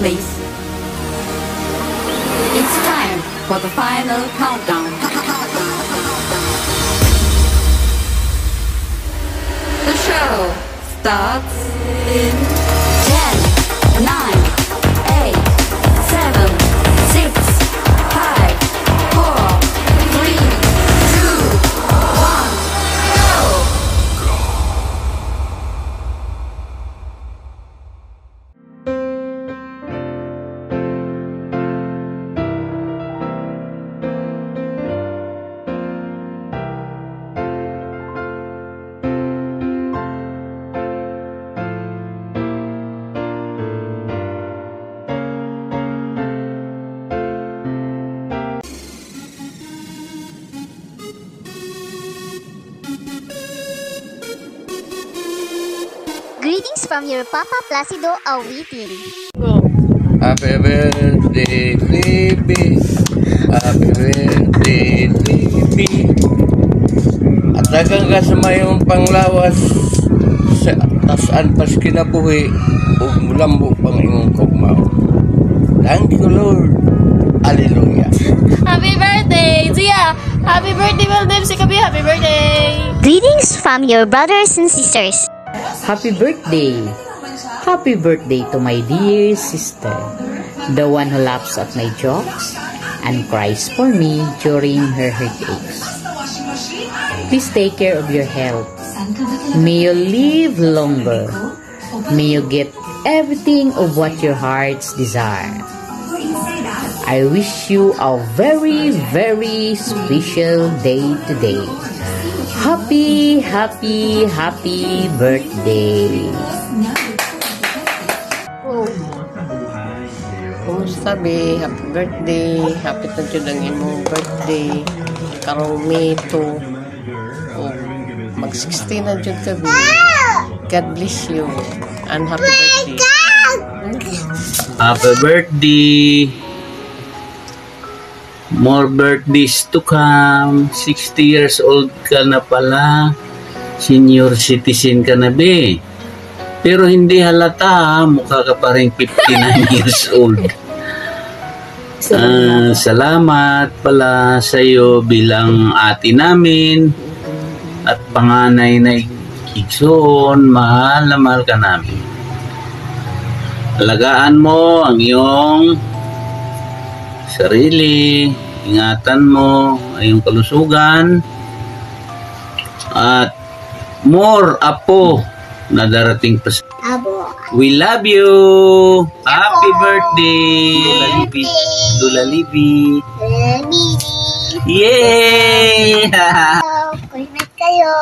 please. It's time for the final countdown. The show starts in 10, 9, 8, 7, 6, 5, 4, 3, 2, 1, go! Greetings from your Papa Placido Awitin. Happy birthday, Libby. Happy birthday, Libby. At dagang kasamayong panglawas sa tasan pas kinabuhi o mulambo pang imong kugmaw. Thank you, Lord. Hallelujah. Happy birthday, Zia! Happy birthday, Valdem Sikabi! Happy birthday! Greetings from your brothers and sisters. Happy birthday! Happy birthday to my dear sister, the one who laughs at my jokes and cries for me during her heartaches. Please take care of your health. May you live longer. May you get everything of what your hearts desire. I wish you a very, very special day today. Happy, happy, happy birthday! Kumusta be? Happy birthday! Happy na dyan ang imong birthday. Karong May 2. Oh, mag-16 na dyan ka be. God bless you. And happy birthday. Happy birthday! More birthdays to come. 60 years old ka na pala. Senior citizen ka na be. Pero hindi halata, mukha ka pa rin 59 years old. Salamat pala sa iyo bilang ate namin at panganay na igsoon. Mahal na mahal ka namin. Alagaan mo ang iyong sarili, ingatan mo ang iyong kalusugan at more apo na darating pa sa we love you. Happy birthday Dula Libby. Yay! Kulimat kayo.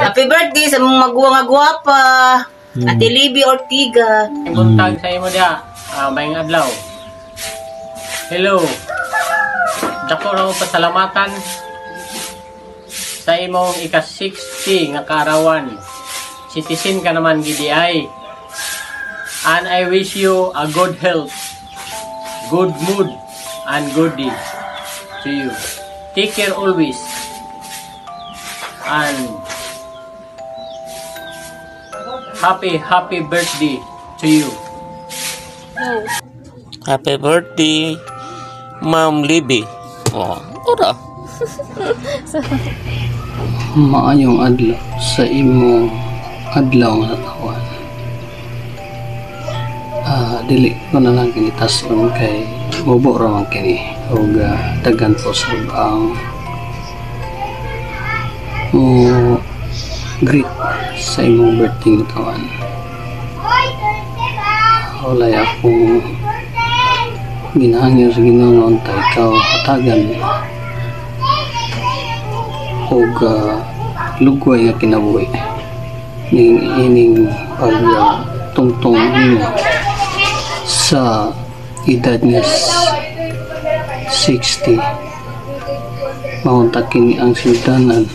Happy birthday sa mga magwang-agwapa. Ate Libby Ortiga. Buntag sa imo dia. Mayong adlaw. Hello. Dako ra ko pasalamatan sa imong ika-60 nga kaarawan. Citizen ka naman gidi ay. And I wish you a good health, good mood, and good day to you. Take care always. And happy birthday to you. Happy birthday, Ma'am Libby. Oh, ora. Maayong adlaw sa imong adlaw nga katawan. Dili ko na lang kinitason kay mubo ra man kini ug dagan po sa ang greet sa imong birthday nga katawan. Walay akong ginahangyo sa Ginoo nga ikaw hatagan og lugway nga kinabuhi ning ining pagtungtong nimo sa edad nga 60 maunta kini ang sintanan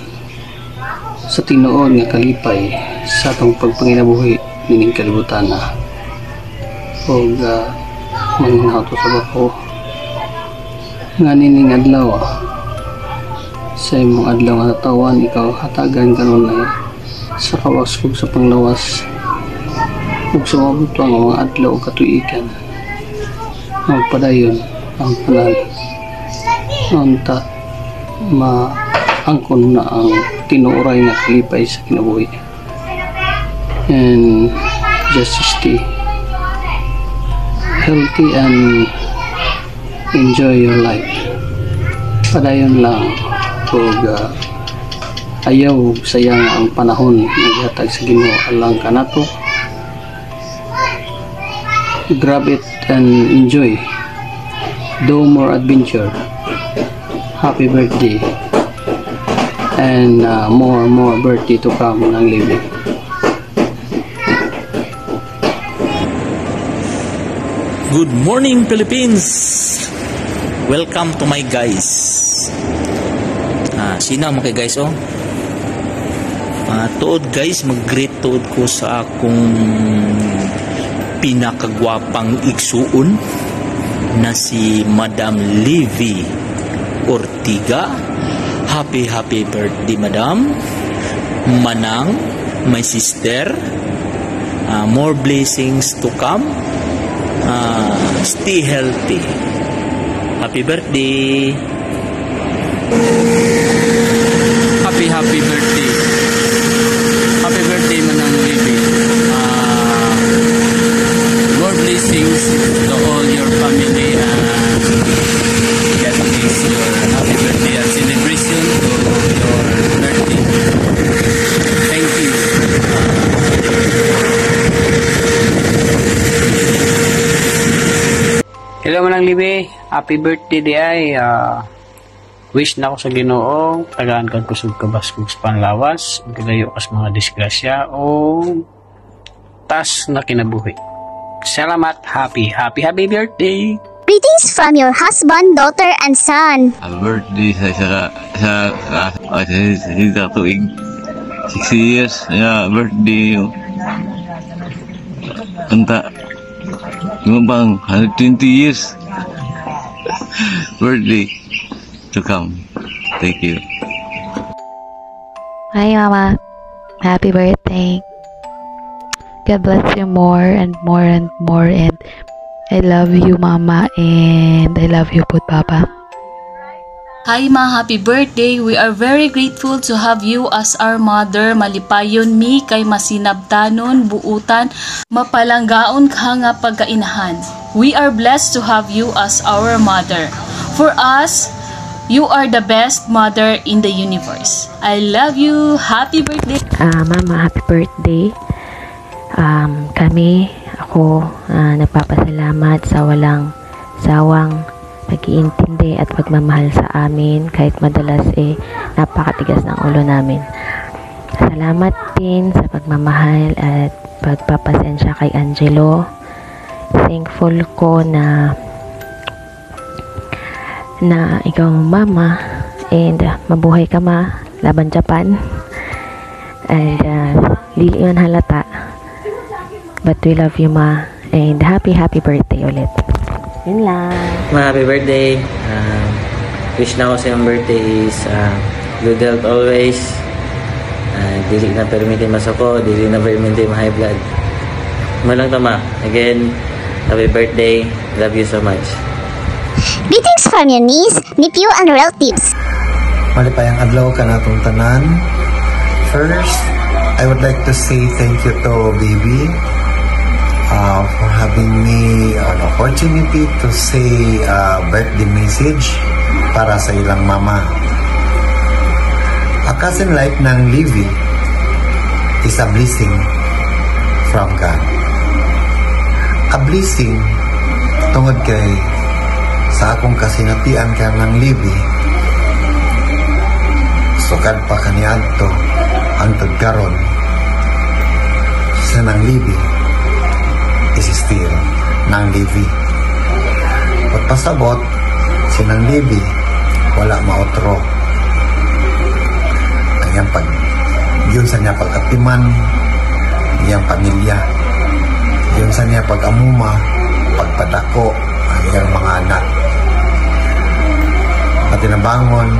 sa tinuod nga kalipay sa atong pagpanginabuhi nining kalibutan na og manghinaw to sa bako nga nining adlaw sa imong adlaw nga tawan ikaw hatagan karon na sa kawaskog sa panglawas ug sumabot ang mga adlaw o katuigan magpadayon ang panal unta maangkon na ang tinuoray nga kalipay sa kinabuhi and just stay healthy and enjoy your life. Padayon lang ug ayaw sayang ang panahon naghatag sa Ginoo alang kanato. Grab it and enjoy. Do more adventure. Happy birthday and more birthday to come ng Libby. Good morning, Philippines! Welcome to my guys. Sino mo kay guys, oh? Tuod guys, mag-greet tuod ko sa akong pinakagwapang igsuon na si Madam Livy Ortiga. Happy birthday, Madam. Manang, my sister. More blessings to come. Stay healthy. Happy birthday. Happy birthday. Happy birthday, Manang Livy. More blessings to all your family and God bless your happy birthday and celebration to your birthday. Thank you. Hello Manang Libby, happy birthday di ay. Wish na ako sa Ginoo, tagaan kag kusog kabaskog sa panlawas, kagayo kas mga disgrasya o tas na kinabuhi. Salamat, happy birthday. Greetings from your husband, daughter, and son. Happy birthday sa tuig 60 years birthday anta yung bang 120 years birthday to come. Thank you. Hi Mama, happy birthday. God bless you more and more and more, and I love you Mama, and I love you po Papa. Hi Ma, happy birthday. We are very grateful to have you as our mother. Malipayon mi kay masinabtanon, buutan, mapalanggaon ka nga pagkainahan. We are blessed to have you as our mother. For us, you are the best mother in the universe. I love you. Happy birthday. Mama, happy birthday. Ako, nagpapasalamat sa walang sawang pag-iintindi at pagmamahal sa amin kahit madalas napakatigas ng ulo namin. Salamat din sa pagmamahal at pagpapasensya kay Angelo. Thankful ko na ikaw ang mama, and mabuhay ka Ma, laban Japan, and dili yun halata, but we love you Ma, and happy birthday ulit. Yun lang. Ma, happy birthday. Wish na ako sa iyong birthday is good health always. Dili na permite masuko, dili na permite ma-high blood. Malang to Ma. Again, happy birthday. Love you so much. Greetings from your niece, nephew, and relatives. Malipayang adlaw ka na itong tanan. First, I would like to say thank you to Baby for having me an opportunity to say a birthday message para sa ilang mama. A cousin life ng Livy is a blessing from God. A blessing tungod kay sa akong kasinatian kay ng Livy, sukad pa kaniadto hangtod karon sa ng Livy is still ng Livy. Pagpasabot sinang Livy wala maotro ang iyang yun sa niya pagkatiman, iyang pamilya, yun sa niya pag-amuma, pagpadako ang iyang mga anak, matinabangon,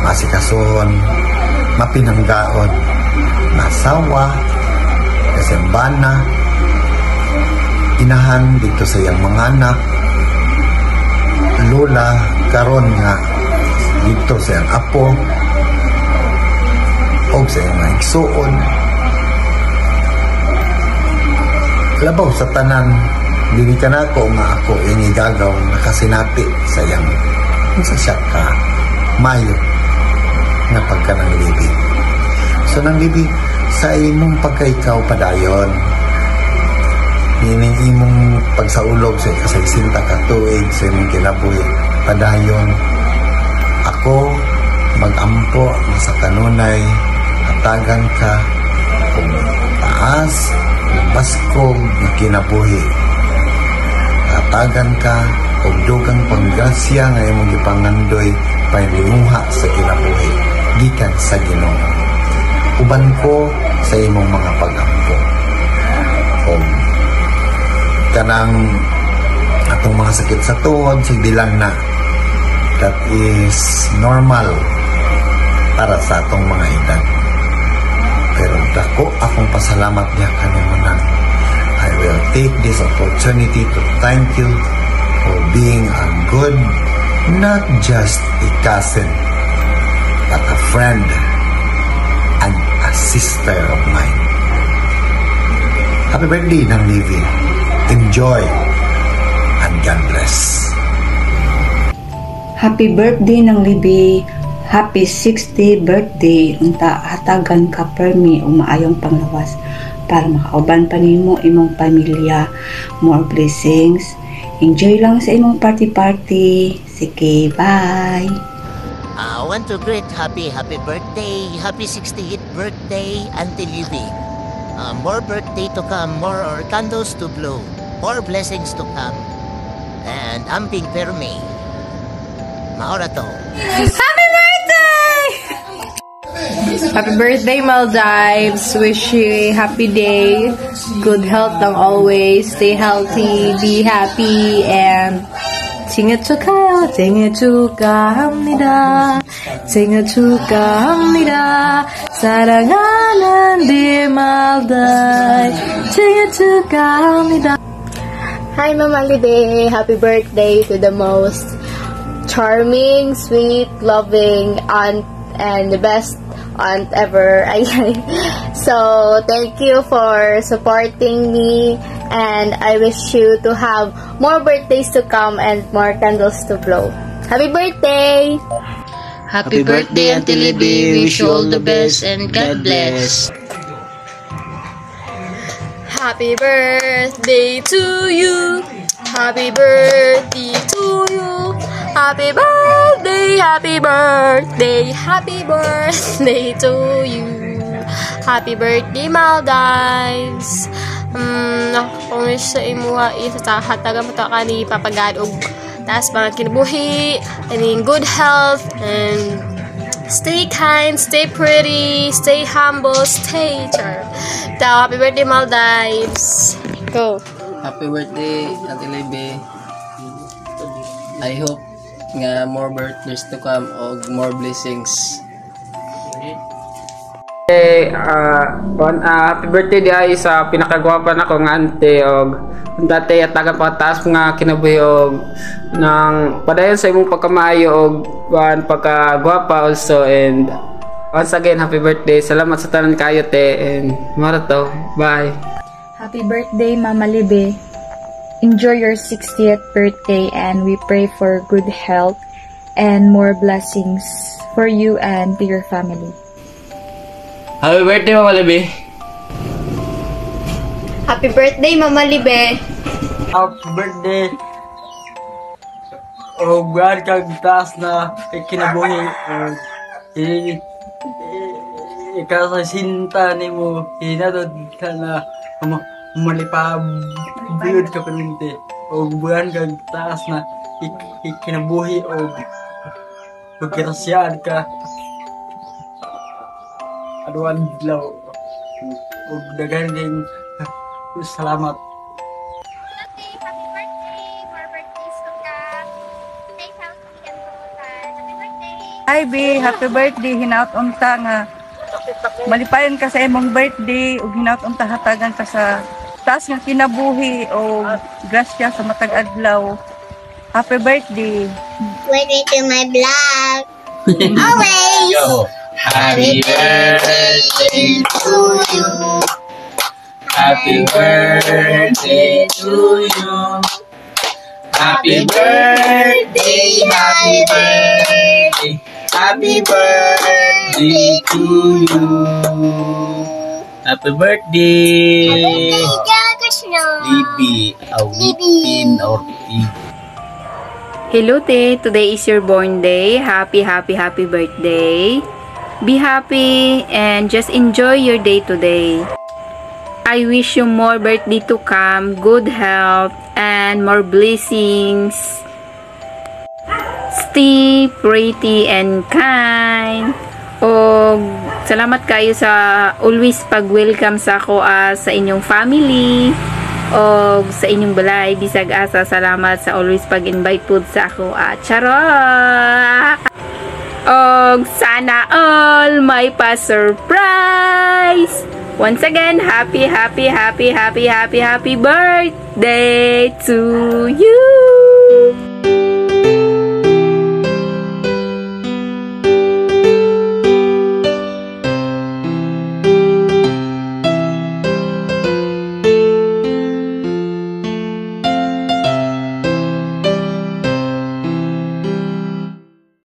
masikasuhon, mapinanggaon, nasawa, kasembana, inahan dito sa iyang mga anak, lola, karon nga dito sa iyang apo, o sa iyang mga igsuon. Labaw sa tanan, dili ka na ako nga ako yung igagaw nakasinati sa iyang sa siya ka mayo nga pagka ng libi. So nang libi sa imong pagkaikaw padayon, nining imong pagsaulog sa kasaysinta ka tuig sa imong kinabuhi padayon, ako magampo sa kanunay hatagan ka kung taas baskog na kinabuhi, hatagan ka og dugang panggrasya nga imong gipangandoy pahimuha sa kinabuhi gikan sa Ginoo. Uban ko sa imong mga pagampo. Kanang atong mga sakit sa tuhod sigdi lang na that is normal para sa atong mga edad. Pero dako akong pasalamat niya kanimunan. I will take this opportunity to thank you for being a good, not just a cousin, but a friend and a sister of mine. Happy birthday, Nang Livy. Enjoy and God bless. Happy birthday, Nang Libby. Happy 60th birthday. Unta hatagan ka permi o maayong panglawas para makauban pa nimo imong pamilya. More blessings. Enjoy lang sa imong party-party. Sige, bye. I want to greet happy birthday, happy 60th birthday, Auntie Libby. More birthday to come, more candles to blow, more blessings to come, and amping permi. Maura to. Happy birthday! Happy birthday, Maldives. Wish you a happy day. Good health lang always. Stay healthy, be happy, and 생일 축하해요. 생일 축하합니다. 생일 축하합니다. 사랑하는 dear Maldives. 생일 축하합니다. Hi, Mama Libby. Happy birthday to the most charming, sweet, loving aunt and the best aunt ever. So, thank you for supporting me, and I wish you to have more birthdays to come and more candles to blow. Happy birthday! Happy birthday, Auntie Libby. Wish you all the best and God bless. Happy birthday to you. Happy birthday to you. Happy birthday, happy birthday, happy birthday to you. Happy birthday, Maldives. Kung sa imuha isa hatagan mo ta kani papagad og taas mga kinabuhi, and in good health, and stay kind, stay pretty, stay humble, stay charm. Happy birthday, Maldives. Go. Happy birthday, Auntie Libby. I hope nga more birthdays to come og more blessings. Happy birthday di ay sa pinakagwapa na ko nga ante og dati atagan pataas nga kinabuhi og nang padayon sa imong pagkamaayo og pagkagwapa also, and once again happy birthday. Salamat sa tanan kayo te, and marato. Bye. Happy birthday, Mama Libby. Enjoy your 60th birthday, and we pray for good health and more blessings for you and to your family. Happy birthday, Mama Libby. Happy birthday, Mama Libby. Happy birthday. O buwan kag taas na kinabuhi. Ikaw sa sinta ni mo, hinatod ka na malipabiyod ka permente. O buwan kag taas na kinabuhi o magkirasyaan ka. Aduan dilaw. O dagan din salamat. Hi B, happy birthday. Hinaut unta nga malipayon ka sa imong birthday ug hinaut unta hatagan ka sa taas nga kinabuhi o grasya sa matag adlaw. Happy birthday. Welcome to my vlog. Always. Happy birthday to you. Happy birthday to you. Happy birthday, happy birthday, happy birthday to you. Happy birthday, Libby Awitin Ortiz. Hello te, today is your born day. Happy birthday. Be happy and just enjoy your day today. I wish you more birthday to come, good health, and more blessings. Stay pretty and kind. O salamat kayo sa always pag-welcome sa ako sa inyong family o sa inyong balay. Bisag asa, salamat sa always pag-invite po sa ako charot. Og sana all may pa-surprise. Once again, happy birthday to you.